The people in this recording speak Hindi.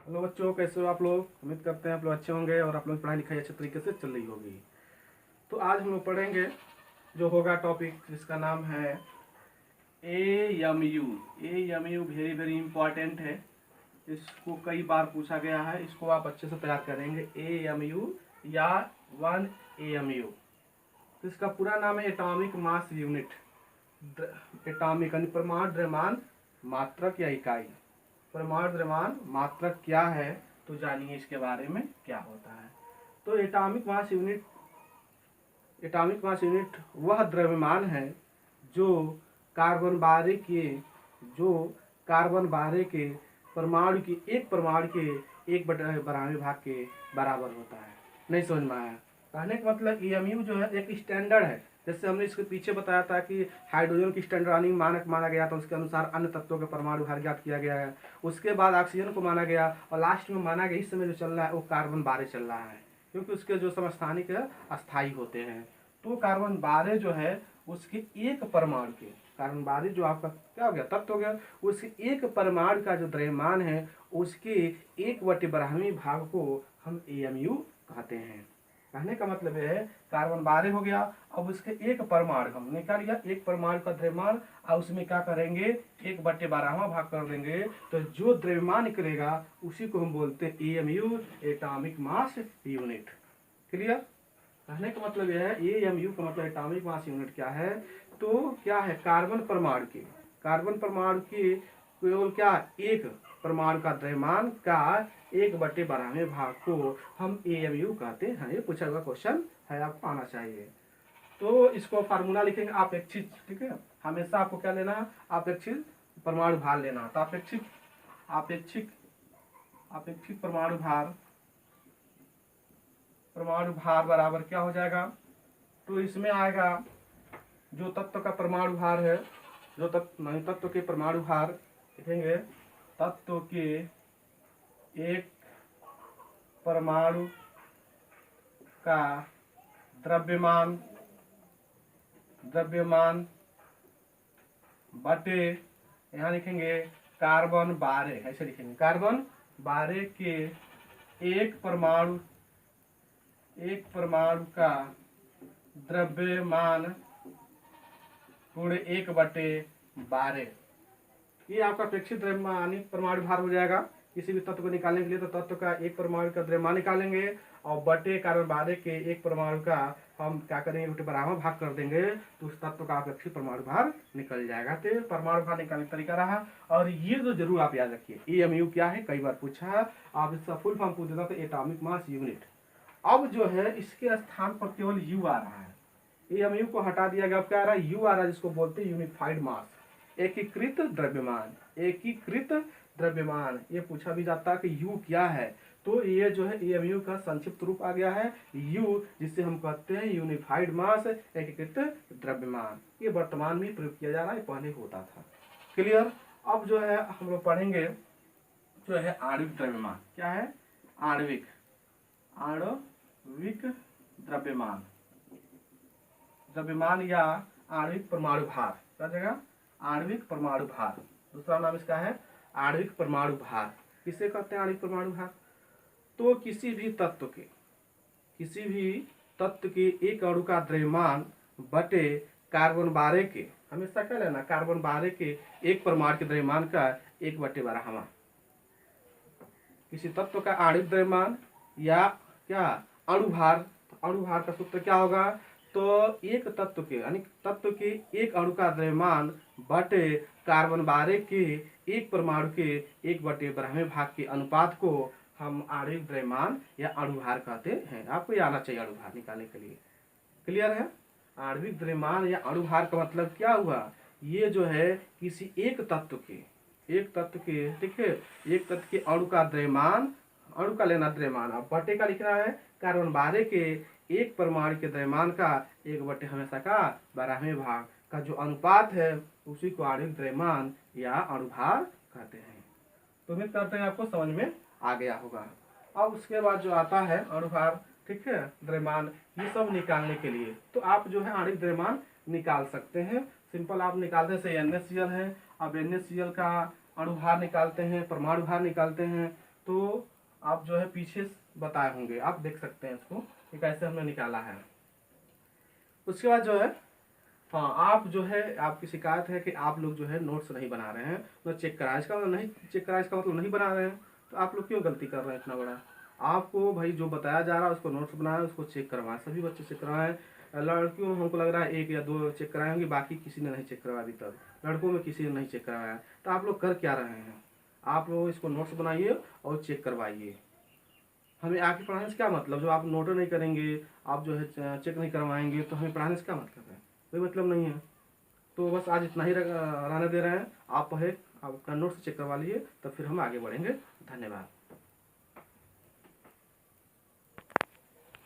हेलो बच्चों, कैसे हो आप लोग। उम्मीद करते हैं आप लोग अच्छे होंगे और आप लोग की पढ़ाई लिखाई अच्छे तरीके से चल रही होगी। तो आज हम लोग पढ़ेंगे जो होगा टॉपिक जिसका नाम है AMU। AMU very very important है, इसको कई बार पूछा गया है। इसको आप अच्छे से तैयार करेंगे। AMU या 1 AMU। तो इसका पूरा नाम है एटॉमिक मास यूनिट। एटॉमिक यानी परमाणु द्रव्यमान मात्रक या इकाई। परमाणु द्रव्यमान मात्रक क्या है, तो जानिए इसके बारे में क्या होता है। तो एटॉमिक मास यूनिट वह द्रव्यमान है जो कार्बन 12 के परमाणु की एक परमाणु के 1/92 भाग के बराबर होता है। नहीं समझ में आया? कहने का मतलब EMU जो है एक स्टैंडर्ड है। जैसे हमने इसके पीछे बताया था कि हाइड्रोजन की स्टैंडर्ड मानक माना गया था, उसके अनुसार अन्य तत्वों के परमाणु भार ज्ञात किया गया है। उसके बाद ऑक्सीजन को माना गया और लास्ट में माना गया इस समय जो चल रहा है वो कार्बन 12 चल रहा है, क्योंकि उसके जो समस्थानिक अस्थायी होते हैं। तो कार्बन 12 जो है उसके एक परमाणु के, कार्बन 12 जो आपका क्या हो गया, तत्व हो गया, उसके एक परमाणु का जो द्रव्यमान है उसके 1/12 भाग को हम AMU कहते हैं। कहने का मतलब है कार्बन 12 हो गया, अब उसके एक परमाणु हम निकाल लिया, एक परमाणु का द्रव्यमान, और उसमें क्या करेंगे 1/12 भाग कर देंगे, तो जो द्रव्यमान निकलेगा उसी को हम बोलते हैं AMU, atomic mass unit. Clear? कहने का मतलब यह है AMU का मतलब एटॉमिक मास यूनिट क्या है, तो क्या है कार्बन परमाणु के केवल क्या एक परमाणु का द्रव्यमान का 1/12 भाग को हम AMU कहते हैं। ये पूछा हुआ क्वेश्चन है, आपको आना चाहिए। तो इसको फार्मूला लिखेंगे अपेक्षित, ठीक है। हमेशा आपको क्या लेना है, अपेक्षित परमाणु भार लेना। तो अपेक्षित परमाणु भार बराबर क्या हो जाएगा, तो इसमें आएगा जो तत्व का परमाणु भार है, जो तत्व के परमाणु भार लिखेंगे, तत्व के एक परमाणु का द्रव्यमान बटे, यहाँ लिखेंगे कार्बन 12, ऐसे लिखेंगे कार्बन 12 के एक परमाणु का द्रव्यमान गुणे 1/12। ये आपका अपेक्षित द्रव्यमान परमाणु भार हो जाएगा। किसी भी तत्व को निकालने के लिए तो तत्व का एक परमाणु का द्रव्यमान निकालेंगे और बटे कार्बन 12 के एक परमाणु का हम क्या करेंगे 1/12 भाग कर देंगे, तो उस तत्व का अपेक्षित परमाणु भार निकल जाएगा। तो परमाणु भार निकालने का तरीका रहा। और ये तो जरूर आप याद रखिए, AMU क्या है, कई बार पूछा। आप इसका फुल फॉर्म पूछ देता तो एटॉमिक मास यूनिट। अब जो है इसके स्थान पर केवल U आ रहा है, AMU को हटा दिया गया, अब क्या आ रहा है U आ रहा है, जिसको बोलते हैं यूनिफाइड मास, एकीकृत द्रव्यमान। ये पूछा भी जाता है कि U क्या है, तो ये जो है AMU का संक्षिप्त रूप आ गया है U, जिसे हम कहते हैं यूनिफाइड मास, एकीकृत द्रव्यमान। ये वर्तमान में प्रयोग किया जा रहा है, पहले होता था। क्लियर? अब जो है हम लोग पढ़ेंगे जो है आणविक द्रव्यमान। क्या है? आणविक द्रव्यमान या आणविक परमाणु भार। क्या जगह? आणविक परमाणु भार। दूसरा नाम इसका है आणविक परमाणु भार। किसे कहते हैं आणविक परमाणु भार? तो किसी भी तत्व के एक अणु का द्रव्यमान बटे कार्बन 12 के, हमेशा क्या लेना, कार्बन 12 के एक परमाणु के द्रव्यमान का 1/12। किसी तत्व का आणविक द्रव्यमान या क्या अणुभार, तो अणुभार का सूत्र क्या होगा, तो एक तत्व के यानी तत्व के एक अणु का द्रव्यमान बटे कार्बन 12 के एक परमाणु के 1/12 भाग के अनुपात को हम आणविक द्रव्यमान या अणुभार कहते हैं। आपको ये आना चाहिए अणुभार निकालने के लिए। क्लियर है? आणविक द्रव्यमान या अणुभार का मतलब क्या हुआ, ये जो है किसी एक तत्व के ठीक है, एक तत्व के अणु का द्रव्यमान, अणु का लेना द्रव्यमान, अब बटे का लिखना है कार्बन 12 के एक परमाणु के द्रव्यमान का 1/, हमेशा का 12वें भाग का जो अनुपात है उसी को आणविक द्रव्यमान या अणुभार कहते हैं। तो उम्मीद करते हैं आपको समझ में आ गया होगा। अब उसके बाद जो आता है अणुभार, ठीक है, द्रव्यमान, ये सब निकालने के लिए तो आप जो है आणविक द्रव्यमान निकाल सकते हैं। सिंपल आप निकालते हैं NaCl है, अब NaCl का अणुभार निकालते हैं, परमाणु भार निकालते हैं, तो आप जो है पीछे बताए होंगे, आप देख सकते हैं इसको, ये कैसे हमने निकाला है। उसके बाद जो है, हाँ, आप जो है, आपकी शिकायत है कि आप लोग जो है नोट्स नहीं बना रहे हैं, तो चेक करा, इसका मतलब नहीं चेक करा, इसका मतलब नहीं बना रहे हैं। तो आप लोग क्यों गलती कर रहे हैं इतना बड़ा? आपको भाई जो बताया जा रहा है उसको नोट्स बनाए, उसको चेक करवाएं, सभी बच्चे चेक करवाएं। लड़कियों में हमको लग रहा है 1 या 2 चेक कराए होंगे, बाकी किसी ने नहीं चेक करवाया अभी तक। लड़कों में किसी ने नहीं चेक करवाया। तो आप लोग कर क्या रहे हैं? आप लोग इसको नोट्स बनाइए और चेक करवाइए। हमें आके पढ़ाने से क्या मतलब? जब आप नोट नहीं करेंगे, आप जो है चेक नहीं करवाएंगे, तो हमें पढ़ाने से क्या मतलब है? कोई मतलब नहीं है। तो बस आज इतना ही रहने दे रहे हैं। आप पढ़े, आप अपना नोट्स चेक करवा लीजिए, तब फिर हम आगे बढ़ेंगे। धन्यवाद।